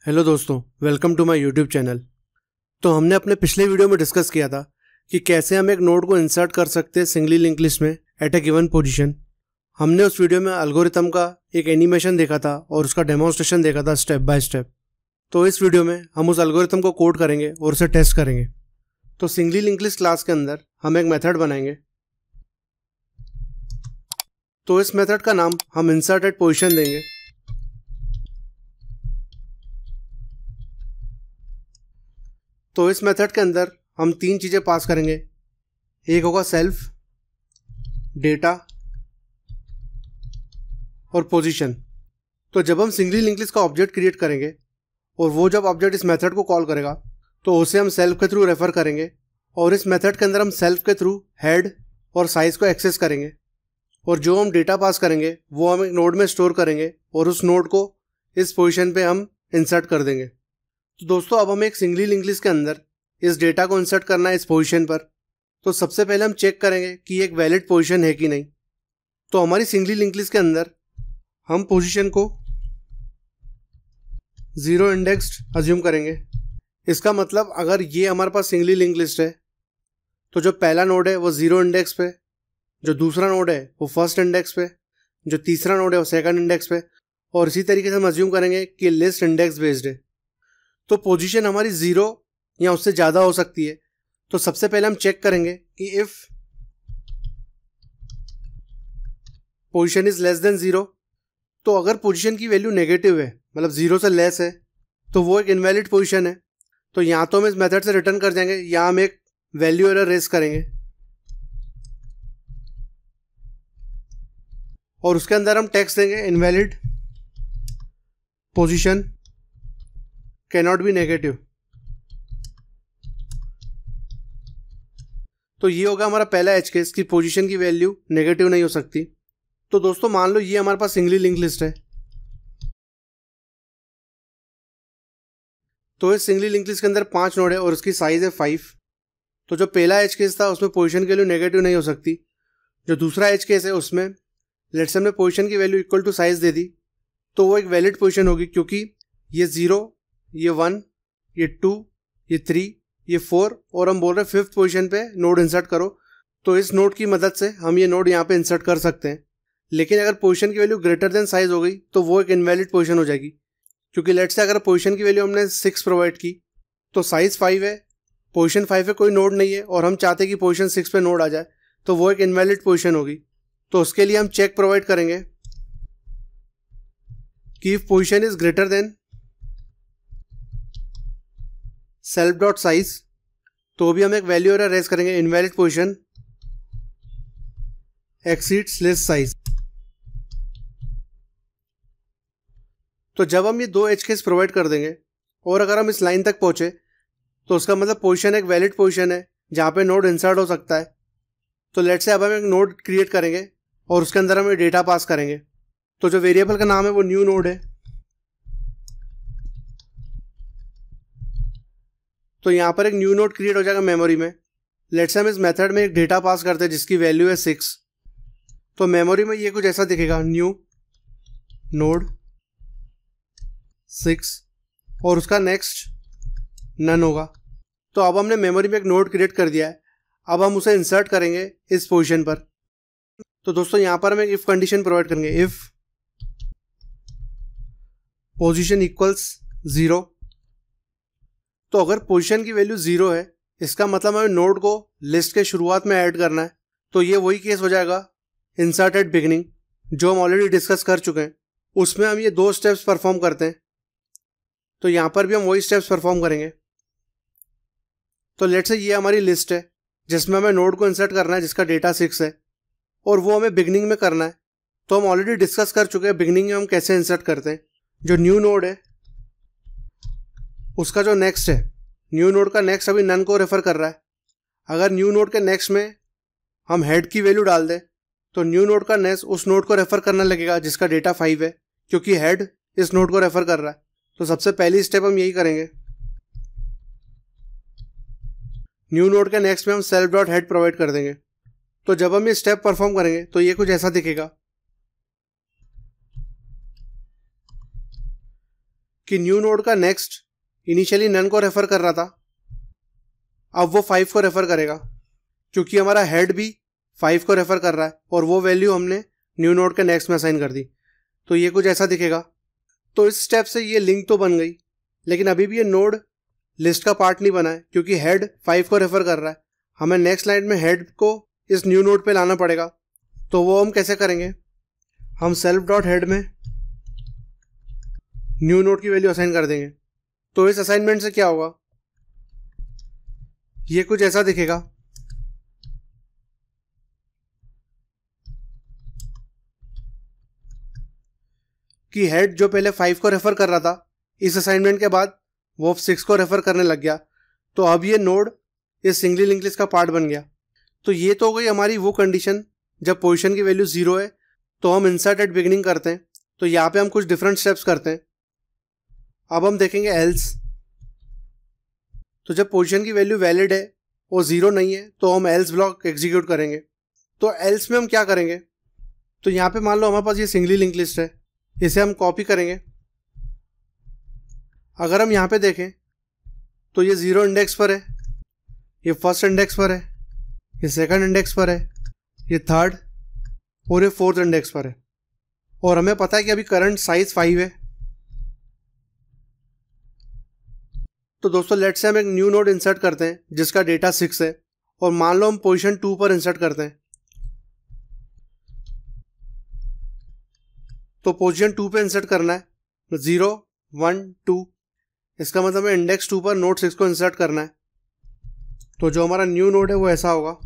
Hello दोस्तों, welcome to my YouTube channel. तो हमने अपने पिछले वीडियो में डिस्कस किया था कि कैसे हम एक नोड को इंसर्ट कर सकते हैं सिंगली लिंक लिस्ट में एट ए गिवन पोजीशन। हमने उस वीडियो में एल्गोरिथम का एक एनिमेशन देखा था और उसका डेमोन्स्ट्रेशन देखा था स्टेप बाय स्टेप। तो इस वीडियो में हम उस एल्गोरिथम को कोड करेंगे और उसे टेस्ट करेंगे। तो सिंगली लिंक लिस्ट क्लास के अंदर हम एक मेथड बनाएंगे। तो इस मेथड का नाम हम इंसर्ट एट पोजीशन देंगे। तो इस मेथड के अंदर हम तीन चीज़ें पास करेंगे। एक होगा सेल्फ, डेटा और पोजीशन। तो जब हम सिंगली लिंक लिस्ट का ऑब्जेक्ट क्रिएट करेंगे और वो जब ऑब्जेक्ट इस मेथड को कॉल करेगा तो उसे हम सेल्फ के थ्रू रेफर करेंगे और इस मेथड के अंदर हम सेल्फ के थ्रू हेड और साइज को एक्सेस करेंगे और जो हम डेटा पास करेंगे वो हम एक नोड में स्टोर करेंगे और उस नोड को इस पोजीशन पे हम इंसर्ट कर देंगे। तो दोस्तों, अब हमें एक सिंगली लिंक लिस्ट के अंदर इस डेटा को इंसर्ट करना है इस पोजीशन पर। तो सबसे पहले हम चेक करेंगे कि एक वैलिड पोजीशन है कि नहीं। तो हमारी सिंगली लिंक लिस्ट के अंदर हम पोजीशन को 0 इंडेक्स्ड अज्यूम करेंगे। इसका मतलब अगर ये हमारे पास सिंगली लिंक लिस्ट है तो जो पहला नोड है वो 0 इंडेक्स पे, जो दूसरा नोड है वो फर्स्ट इंडेक्स पे, जो तीसरा नोड है वो सेकंड इंडेक्स पे, और इसी तरीके से हम अज्यूम करेंगे कि लिस्ट इंडेक्स बेस्ड है। तो पोजीशन हमारी 0 या उससे ज़्यादा हो सकती है। तो सबसे पहले हम चेक करेंगे कि if position is less than 0, तो अगर पोजीशन की वैल्यू नेगेटिव है, मतलब 0 से लेस है, तो वो एक इनवैलिड पोजीशन है। तो यहाँ तो हम इस मेथड से रिटर्न कर जाएंगे या हम एक वैल्यू एरर रेज करेंगे और उसके अंदर हम टेक्स्ट देंगे invalid position cannot be negative. तो ये होगा हमारा पहला एज केस कि पोजीशन की वैल्यू नेगेटिव नहीं हो सकती। तो दोस्तों, मान लो ये हमारे पास सिंगली लिंक लिस्ट है। तो इस सिंगली लिंक लिस्ट के अंदर 5 नोड है और उसकी साइज है 5। तो जो पहला एज केस था उसमें पोजीशन की वैल्यू नेगेटिव नहीं हो सकती। जो दूसरा एज केस है उसमें लेट्स से हमने पोजीशन की वैल्यू इक्वल टू साइज दे दी, तो वो एक वैलिड पोजीशन होगी क्योंकि ये 0, ये 1, ये 2, ये 3, ये 4 और हम बोल रहे हैं 5th पोजीशन पे नोड इंसर्ट करो। तो इस नोड की मदद से हम ये नोड यहाँ पे इंसर्ट कर सकते हैं। लेकिन अगर पोजीशन की वैल्यू ग्रेटर देन साइज हो गई तो वो एक इनवैलिड पोजीशन हो जाएगी क्योंकि लेट्स से अगर पोजीशन की वैल्यू हमने 6 प्रोवाइड की तो साइज 5 है, पोजीशन 5 पे कोई नोड नहीं है और हम चाहते हैं कि पोजीशन 6 पे नोड आ जाए, तो वो एक इनवैलिड पोजीशन होगी। तो उसके लिए हम चेक प्रोवाइड करेंगे कि if position is greater than self dot size, तो भी हम एक वैल्यू एरर रेज करेंगे invalid position exceeds list size. तो जब हम ये दो एज केस प्रोवाइड कर देंगे और अगर हम इस लाइन तक पहुंचे तो उसका मतलब पोजीशन एक वैलिड पोजीशन है जहां पे नोड इंसर्ट हो सकता है। तो लेट्स से अब हम एक नोड क्रिएट करेंगे और उसके अंदर हम डेटा पास करेंगे। तो जो वेरिएबल का नाम है वो न्यू नोड है। तो यहाँ पर एक न्यू नोड क्रिएट हो जाएगा मेमोरी में। लेट्स से हम इस मेथड में एक डेटा पास करते हैं जिसकी वैल्यू है 6। तो मेमोरी में ये कुछ ऐसा दिखेगा, न्यू नोड 6 और उसका नेक्स्ट नन होगा। तो अब हमने मेमोरी में एक नोड क्रिएट कर दिया है। अब हम उसे इंसर्ट करेंगे इस पोजीशन पर। तो दोस्तों, यहाँ पर हम एक इफ कंडीशन प्रोवाइड करेंगे, इफ पोजीशन इक्वल्स 0। तो अगर पोजीशन की वैल्यू 0 है इसका मतलब हमें नोड को लिस्ट के शुरुआत में ऐड करना है। तो ये वही केस हो जाएगा इंसर्ट एट बिगनिंग जो हम ऑलरेडी डिस्कस कर चुके हैं। उसमें हम ये 2 स्टेप्स परफॉर्म करते हैं। तो यहाँ पर भी हम वही स्टेप्स परफॉर्म करेंगे। तो लेट्स से ये हमारी लिस्ट है जिसमें हमें नोड को इंसर्ट करना है जिसका डेटा 6 है और वो हमें बिगनिंग में करना है। तो हम ऑलरेडी डिस्कस कर चुके हैं बिगनिंग में हम कैसे इंसर्ट करते हैं। जो न्यू नोड है उसका जो नेक्स्ट है, न्यू नोड का नेक्स्ट अभी नन को रेफर कर रहा है। अगर न्यू नोड के नेक्स्ट में हम हेड की वैल्यू डाल दें तो न्यू नोड का नेक्स्ट उस नोड को रेफर करने लगेगा जिसका डेटा 5 है क्योंकि हेड इस नोड को रेफर कर रहा है। तो सबसे पहली स्टेप हम यही करेंगे, न्यू नोड के नेक्स्ट में हम सेल्फ डॉट हेड प्रोवाइड कर देंगे। तो जब हम ये स्टेप परफॉर्म करेंगे तो ये कुछ ऐसा दिखेगा। कि न्यू नोड का नेक्स्ट इनिशियली नन को रेफर कर रहा था, अब वो 5 को रेफर करेगा क्योंकि हमारा हेड भी 5 को रेफर कर रहा है और वो वैल्यू हमने न्यू नोड के नेक्स्ट में असाइन कर दी। तो ये कुछ ऐसा दिखेगा। तो इस स्टेप से ये लिंक तो बन गई, लेकिन अभी भी ये नोड लिस्ट का पार्ट नहीं बना है क्योंकि हेड 5 को रेफर कर रहा है। हमें नेक्स्ट लाइन में हेड को इस न्यू नोड पे लाना पड़ेगा। तो वो हम कैसे करेंगे, हम सेल्फ डॉट हेड में न्यू नोड की वैल्यू असाइन कर देंगे। तो इस असाइनमेंट से क्या होगा, ये कुछ ऐसा दिखेगा कि हेड जो पहले 5 को रेफर कर रहा था, इस असाइनमेंट के बाद वो 6 को रेफर करने लग गया। तो अब ये नोड इस सिंगली लिंक लिस्ट का पार्ट बन गया। तो ये तो हो गई हमारी वो कंडीशन जब पोजीशन की वैल्यू 0 है तो हम इंसर्ट एट बिगिनिंग करते हैं। तो यहाँ पे हम कुछ डिफरेंट स्टेप्स करते हैं। अब हम देखेंगे एल्स। तो जब पोजीशन की वैल्यू वैलिड है और 0 नहीं है तो हम एल्स ब्लॉक एग्जीक्यूट करेंगे। तो एल्स में हम क्या करेंगे, तो यहाँ पे मान लो हमारे पास ये सिंगली लिंक लिस्ट है, इसे हम कॉपी करेंगे। अगर हम यहाँ पे देखें तो ये 0 इंडेक्स पर है, ये फर्स्ट इंडेक्स पर है, ये सेकंड इंडेक्स पर है, ये थर्ड और ये फोर्थ इंडेक्स पर है। और हमें पता है कि अभी करंट साइज 5 है। तो दोस्तों लेट्स से हम एक न्यू नोड इंसर्ट करते हैं जिसका डेटा 6 है और मान लो हम पोजीशन 2 पर इंसर्ट करते हैं। तो पोजीशन 2 पे इंसर्ट करना है 0 1 2, इसका मतलब है इंडेक्स 2 पर नोड 6 को इंसर्ट करना है। तो जो हमारा न्यू नोड है वो ऐसा होगा।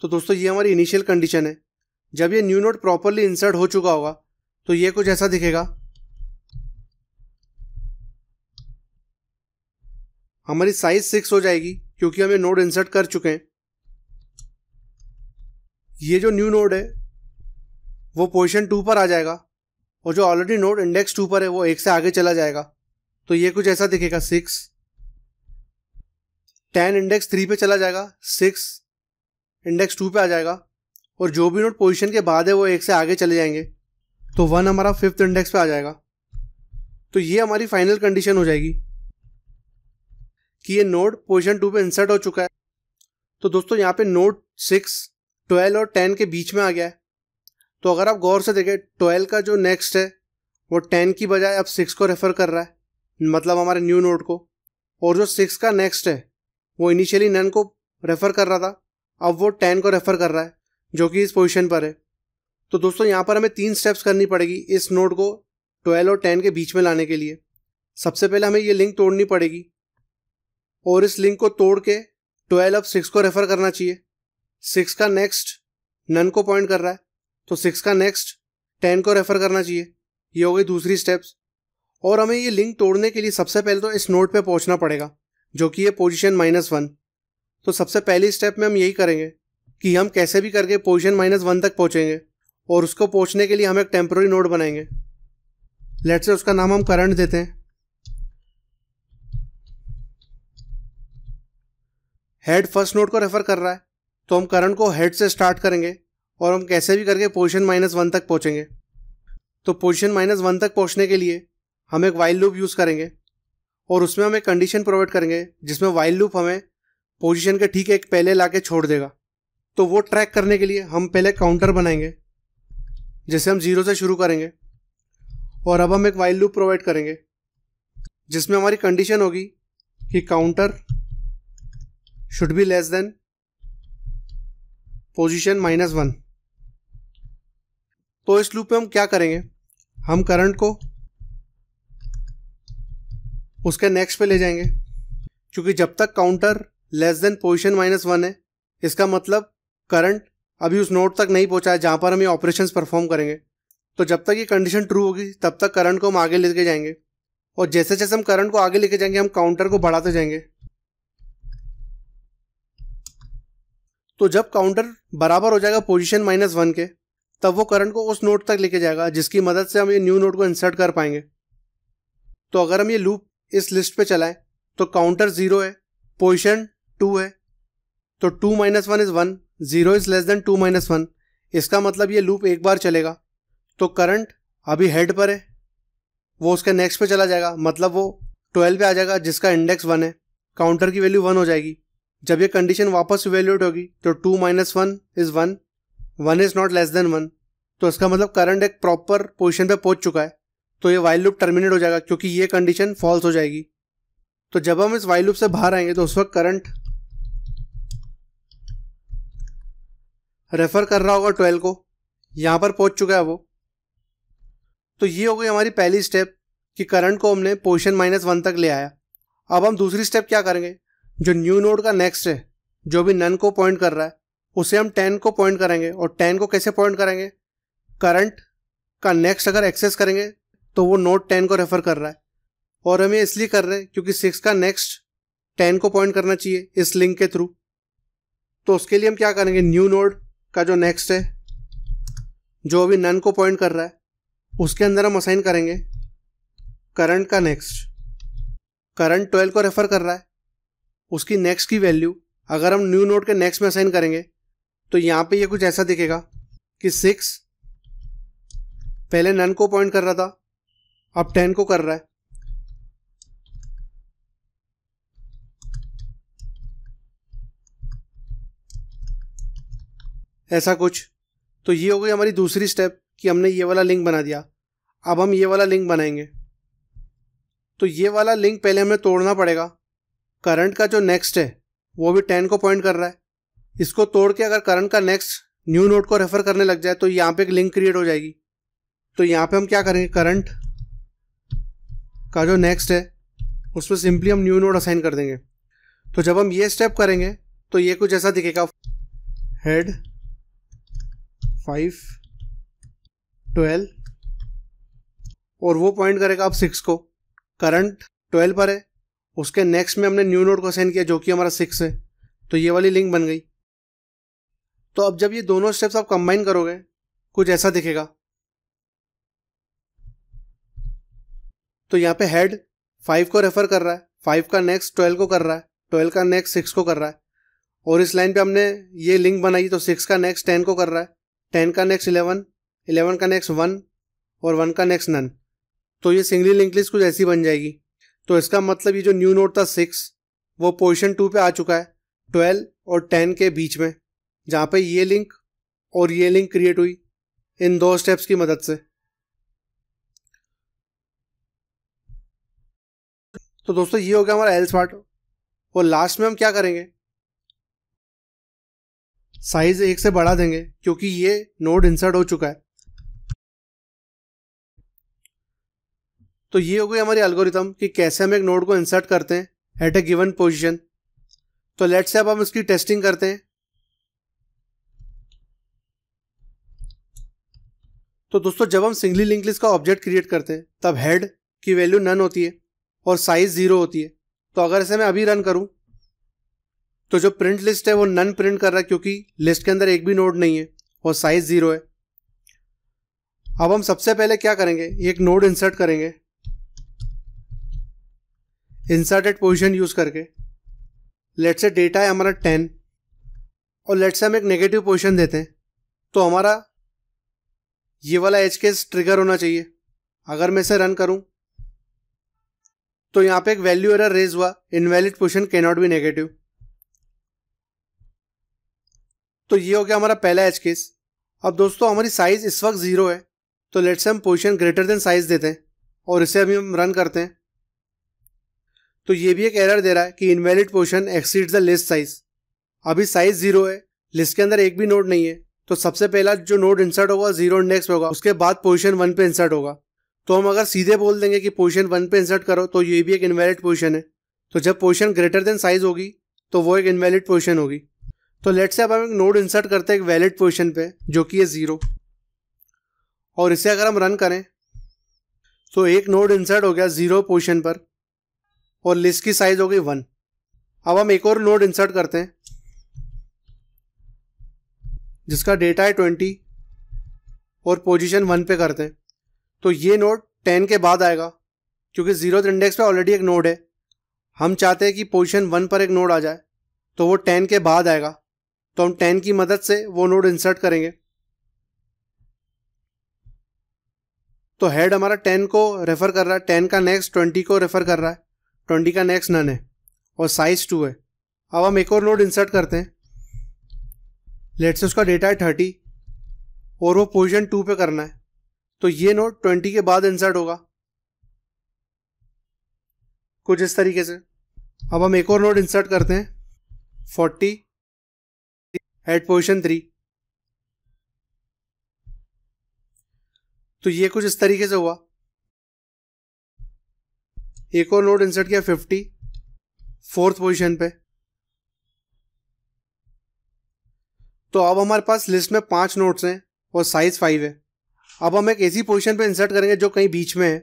तो दोस्तों ये हमारी इनिशियल कंडीशन है। जब ये न्यू नोड प्रॉपरली इंसर्ट हो चुका होगा तो ये कुछ ऐसा दिखेगा। हमारी साइज 6 हो जाएगी क्योंकि हम ये नोड इंसर्ट कर चुके हैं। ये जो न्यू नोड है वो पोजीशन 2 पर आ जाएगा और जो ऑलरेडी नोड इंडेक्स 2 पर है वो 1 से आगे चला जाएगा। तो ये कुछ ऐसा दिखेगा 6 10 इंडेक्स 3 पे चला जाएगा, 6 इंडेक्स 2 पे आ जाएगा और जो भी नोड पोजीशन के बाद है वो 1 से आगे चले जाएंगे। तो 1 हमारा 5th इंडेक्स पे आ जाएगा। तो ये हमारी फाइनल कंडीशन हो जाएगी कि ये नोड पोजीशन 2 पे इंसर्ट हो चुका है। तो दोस्तों यहाँ पे नोड 6 12 और 10 के बीच में आ गया है। तो अगर आप गौर से देखें 12 का जो नेक्स्ट है वो 10 की बजाय अब 6 को रेफर कर रहा है, मतलब हमारे न्यू नोड को। और जो 6 का नेक्स्ट है वो इनिशियली नन को रेफर कर रहा था, अब वो 10 को रेफर कर रहा है जो कि इस पोजीशन पर है। तो दोस्तों यहाँ पर हमें 3 स्टेप्स करनी पड़ेगी इस नोड को 12 और 10 के बीच में लाने के लिए। सबसे पहले हमें ये लिंक तोड़नी पड़ेगी और इस लिंक को तोड़ के 12 अब 6 को रेफर करना चाहिए। 6 का नेक्स्ट नन को पॉइंट कर रहा है तो 6 का नेक्स्ट 10 को रेफर करना चाहिए। ये हो गई दूसरी स्टेप्स। और हमें ये लिंक तोड़ने के लिए सबसे पहले तो इस नोड पे पहुंचना पड़ेगा जो कि है पोजीशन -1। तो सबसे पहली स्टेप में हम यही करेंगे कि हम कैसे भी करके पोजीशन -1 तक पहुंचेंगे और उसको पहुंचने के लिए हम एक टेम्पररी नोड बनाएंगे। लेट्स से उसका नाम हम करंट देते हैं। हेड फर्स्ट नोड को रेफर कर रहा है तो हम करंट को हेड से स्टार्ट करेंगे और हम कैसे भी करके पोजीशन -1 तक पहुंचेंगे। तो पोजीशन -1 तक पहुंचने के लिए हम एक वाइल लूप यूज़ करेंगे और उसमें हम एक कंडीशन प्रोवाइड करेंगे जिसमें वाइल लूप हमें पोजीशन के ठीक एक पहले लाके छोड़ देगा। तो वो ट्रैक करने के लिए हम पहले काउंटर बनाएंगे जिसे हम 0 से शुरू करेंगे और अब हम एक वाइल लूप प्रोवाइड करेंगे जिसमें हमारी कंडीशन होगी कि counter should be less than position -1। तो इस लूप में हम क्या करेंगे, हम करंट को उसके नेक्स्ट पे ले जाएंगे क्योंकि जब तक काउंटर लेस देन पोजीशन -1 है इसका मतलब करंट अभी उस नोड तक नहीं पहुंचा है जहां पर हम ये ऑपरेशंस परफॉर्म करेंगे। तो जब तक ये कंडीशन ट्रू होगी तब तक करंट को हम आगे लेके जाएंगे और जैसे जैसे हम करंट को आगे लेके जाएंगे हम काउंटर को बढ़ाते जाएंगे। तो जब काउंटर बराबर हो जाएगा पोजीशन -1 के तब वो करंट को उस नोड तक लेके जाएगा जिसकी मदद से हम ये न्यू नोड को इंसर्ट कर पाएंगे। तो अगर हम ये लूप इस लिस्ट पे चलाएं तो काउंटर 0 है, पोजीशन 2 है तो 2 - 1 इज़ 1, 0 इज़ लेस देन 2 - 1। इसका मतलब ये लूप एक बार चलेगा। तो करंट अभी हेड पर है, वो उसके नेक्स्ट पे चला जाएगा, मतलब वो 12 पे आ जाएगा जिसका इंडेक्स 1 है। काउंटर की वैल्यू 1 हो जाएगी। जब ये कंडीशन वापस इवेल्यूएट होगी तो 2 - 1 is 1, 1 is not less than 1। तो इसका मतलब करंट एक प्रॉपर पोजीशन पे पहुंच चुका है। तो ये वाइल लूप टर्मिनेट हो जाएगा क्योंकि ये कंडीशन फॉल्स हो जाएगी। तो जब हम इस वाइल लूप से बाहर आएंगे तो उस वक्त करंट रेफर कर रहा होगा 12 को, यहां पर पहुंच चुका है वो। तो ये हो गई हमारी पहली स्टेप कि करंट को हमने पोजीशन -1 तक ले आया। अब हम दूसरी स्टेप क्या करेंगे, जो न्यू नोड का नेक्स्ट है, जो भी नन को पॉइंट कर रहा है, उसे हम 10 को पॉइंट करेंगे। और 10 को कैसे पॉइंट करेंगे, करंट का नेक्स्ट अगर एक्सेस करेंगे तो वो नोड 10 को रेफर कर रहा है। और हम ये इसलिए कर रहे हैं क्योंकि 6 का नेक्स्ट 10 को पॉइंट करना चाहिए इस लिंक के थ्रू। तो उसके लिए हम क्या करेंगे, न्यू नोड का जो नेक्स्ट है, जो अभी नन को पॉइंट कर रहा है, उसके अंदर हम असाइन करेंगे करंट का नेक्स्ट। करंट 12 को रेफर कर रहा है, उसकी नेक्स्ट की वैल्यू अगर हम न्यू नोड के नेक्स्ट में असाइन करेंगे तो यहाँ पे ये कुछ ऐसा दिखेगा कि 6 पहले नन को पॉइंट कर रहा था, अब 10 को कर रहा है। ऐसा कुछ। तो ये हो गई हमारी दूसरी स्टेप कि हमने ये वाला लिंक बना दिया। अब हम ये वाला लिंक बनाएंगे। तो ये वाला लिंक पहले हमें तोड़ना पड़ेगा। करंट का जो नेक्स्ट है वो भी 10 को पॉइंट कर रहा है। इसको तोड़ के अगर करंट का नेक्स्ट न्यू नोड को रेफर करने लग जाए तो यहाँ पे एक लिंक क्रिएट हो जाएगी। तो यहाँ पे हम क्या करेंगे, करंट का जो नेक्स्ट है उसमें सिंपली हम न्यू नोड असाइन कर देंगे। तो जब हम ये स्टेप करेंगे तो ये कुछ ऐसा दिखेगा, हेड 5 12 और वो पॉइंट करेगा अब 6 को। करंट 12 पर है, उसके नेक्स्ट में हमने न्यू नोड को असाइन किया जो कि हमारा 6 है। तो ये वाली लिंक बन गई। तो अब जब ये दोनों स्टेप्स आप कंबाइन करोगे कुछ ऐसा दिखेगा। तो यहाँ पे हेड 5 को रेफर कर रहा है, 5 का नेक्स्ट 12 को कर रहा है, 12 का नेक्स्ट 6 को कर रहा है। और इस लाइन पे हमने ये लिंक बनाई तो 6 का नेक्स्ट 10 को कर रहा है, 10 का नेक्स्ट 11, 11 का नेक्स्ट 1 और 1 का नेक्स्ट नन। तो ये सिंगली लिंक लिस्ट कुछ ऐसी बन जाएगी। तो इसका मतलब ये जो न्यू नोड था 6 वो पोजीशन 2 पे आ चुका है 12 और 10 के बीच में, जहाँ पे ये लिंक और ये लिंक क्रिएट हुई इन दो स्टेप्स की मदद से। तो दोस्तों ये हो गया हमारा एल्स पार्ट। और लास्ट में हम क्या करेंगे, साइज 1 से बढ़ा देंगे क्योंकि ये नोड इंसर्ट हो चुका है। तो ये हो गई हमारी एल्गोरिथम कि कैसे हम एक नोड को इंसर्ट करते हैं एट ए गिवन पोजीशन। तो लेट्स से अब हम इसकी टेस्टिंग करते हैं। तो दोस्तों जब हम सिंगली लिंक लिस्ट का ऑब्जेक्ट क्रिएट करते हैं तब हेड की वैल्यू नन होती है और साइज 0 होती है। तो अगर इसे मैं अभी रन करूं तो जो प्रिंट लिस्ट है वो नन प्रिंट कर रहा है क्योंकि लिस्ट के अंदर एक भी नोड नहीं है और साइज 0 है। अब हम सबसे पहले क्या करेंगे, एक नोड इंसर्ट करेंगे इंसर्टेड पोजीशन यूज करके। लेट्स से डेटा है हमारा 10 और लेट्स से हम एक नेगेटिव पोजीशन देते हैं। तो हमारा ये वाला एज केस ट्रिगर होना चाहिए। अगर मैं इसे रन करूं तो यहां पे एक वैल्यू एरर रेज हुआ, invalid position can not be negative. तो ये हो गया हमारा पहला एज केस। अब दोस्तों हमारी साइज इस वक्त 0 है तो लेट्स से हम पोजीशन ग्रेटर देन साइज देते हैं और इसे अभी हम रन करते हैं। तो ये भी एक एरर दे रहा है कि invalid position exceeds the list size. अभी साइज 0 है, लिस्ट के अंदर एक भी नोड नहीं है, तो सबसे पहला जो नोड इंसर्ट होगा 0 इंडेक्स पे होगा, उसके बाद पोजीशन 1 पे इंसर्ट होगा। तो हम अगर सीधे बोल देंगे कि पोजीशन 1 पे इंसर्ट करो तो ये भी एक इनवैलिड पोजीशन है। तो जब पोजीशन ग्रेटर देन साइज होगी तो वो एक इनवैलिड पोजीशन होगी। तो लेट्स से अब हम एक नोड इंसर्ट करते हैं एक वैलिड पोजीशन पे जो कि है 0 और इसे अगर हम रन करें तो एक नोड इंसर्ट हो गया 0 पोजीशन पर और लिस्ट की साइज हो गई 1। अब हम एक और नोड इंसर्ट करते हैं जिसका डेटा है 20 और पोजीशन 1 पे करते हैं। तो ये नोड 10 के बाद आएगा क्योंकि 0th इंडेक्स पे ऑलरेडी एक नोड है। हम चाहते हैं कि पोजीशन 1 पर एक नोड आ जाए तो वो 10 के बाद आएगा, तो हम 10 की मदद से वो नोड इंसर्ट करेंगे। तो हेड हमारा 10 को रेफर कर रहा है, 10 का नेक्स्ट 20 को रेफर कर रहा है, 20 का नेक्स्ट नन है और साइज 2 है। अब हम एक और नोड इंसर्ट करते हैं। लेट्स से उसका डेटा है 30 और वो पोजीशन 2 पे करना है, तो ये नोड 20 के बाद इंसर्ट होगा कुछ इस तरीके से। अब हम एक और नोड इंसर्ट करते हैं 40 एट पोजीशन 3, तो ये कुछ इस तरीके से हुआ। एक और नोड इंसर्ट किया 50 फोर्थ पोजीशन पे। तो अब हमारे पास लिस्ट में 5 नोड्स हैं और साइज 5 है। अब हम एक ऐसी पोजीशन पे इंसर्ट करेंगे जो कहीं बीच में है।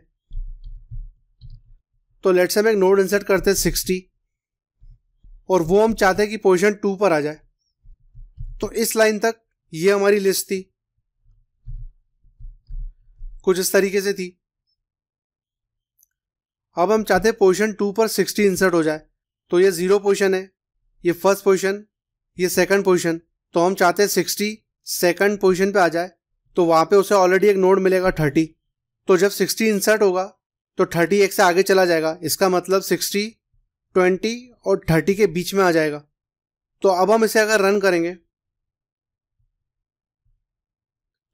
तो लेट्स से हम एक नोड इंसर्ट करते हैं 60 और वो हम चाहते हैं कि पोजीशन 2 पर आ जाए। तो इस लाइन तक ये हमारी लिस्ट थी, कुछ इस तरीके से थी। अब हम चाहते हैं पोजीशन 2 पर 60 इंसर्ट हो जाए। तो ये 0 पोजीशन है, ये फर्स्ट पोजीशन, ये सेकंड पोजीशन। तो हम चाहते हैं 60 सेकंड पोजीशन पे आ जाए, तो वहां पे उसे ऑलरेडी एक नोड मिलेगा 30। तो जब 60 इंसर्ट होगा तो 30 एक से आगे चला जाएगा, इसका मतलब 60 20 और 30 के बीच में आ जाएगा। तो अब हम इसे अगर रन करेंगे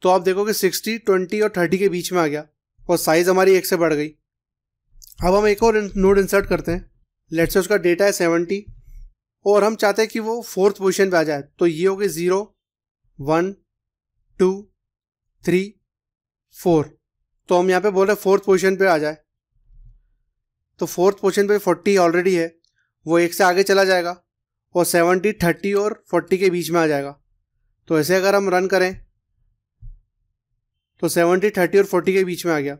तो आप देखोगे 60 20 और 30 के बीच में आ गया और साइज हमारी 1 से बढ़ गई। अब हम एक और नोड इंसर्ट करते हैं। लेट्स से उसका डेटा है 70 और हम चाहते हैं कि वो फोर्थ पोजीशन पे आ जाए। तो ये हो गए 0 1 2 3 4। तो हम यहाँ पे बोल रहे हैं फोर्थ पोजीशन पे आ जाए। तो फोर्थ पोजीशन पे 40 ऑलरेडी है, वो 1 से आगे चला जाएगा और 70 30 और 40 के बीच में आ जाएगा। तो ऐसे अगर हम रन करें तो 70 30 और 40 के बीच में आ गया।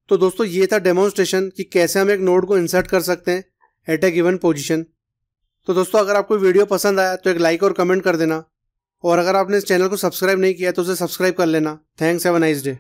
तो दोस्तों ये था डेमोन्स्ट्रेशन कि कैसे हम एक नोड को इंसर्ट कर सकते हैं एट ए गिवन पोजीशन। तो दोस्तों अगर आपको वीडियो पसंद आया तो एक लाइक और कमेंट कर देना, और अगर आपने इस चैनल को सब्सक्राइब नहीं किया तो उसे सब्सक्राइब कर लेना। Thanks, have a nice day.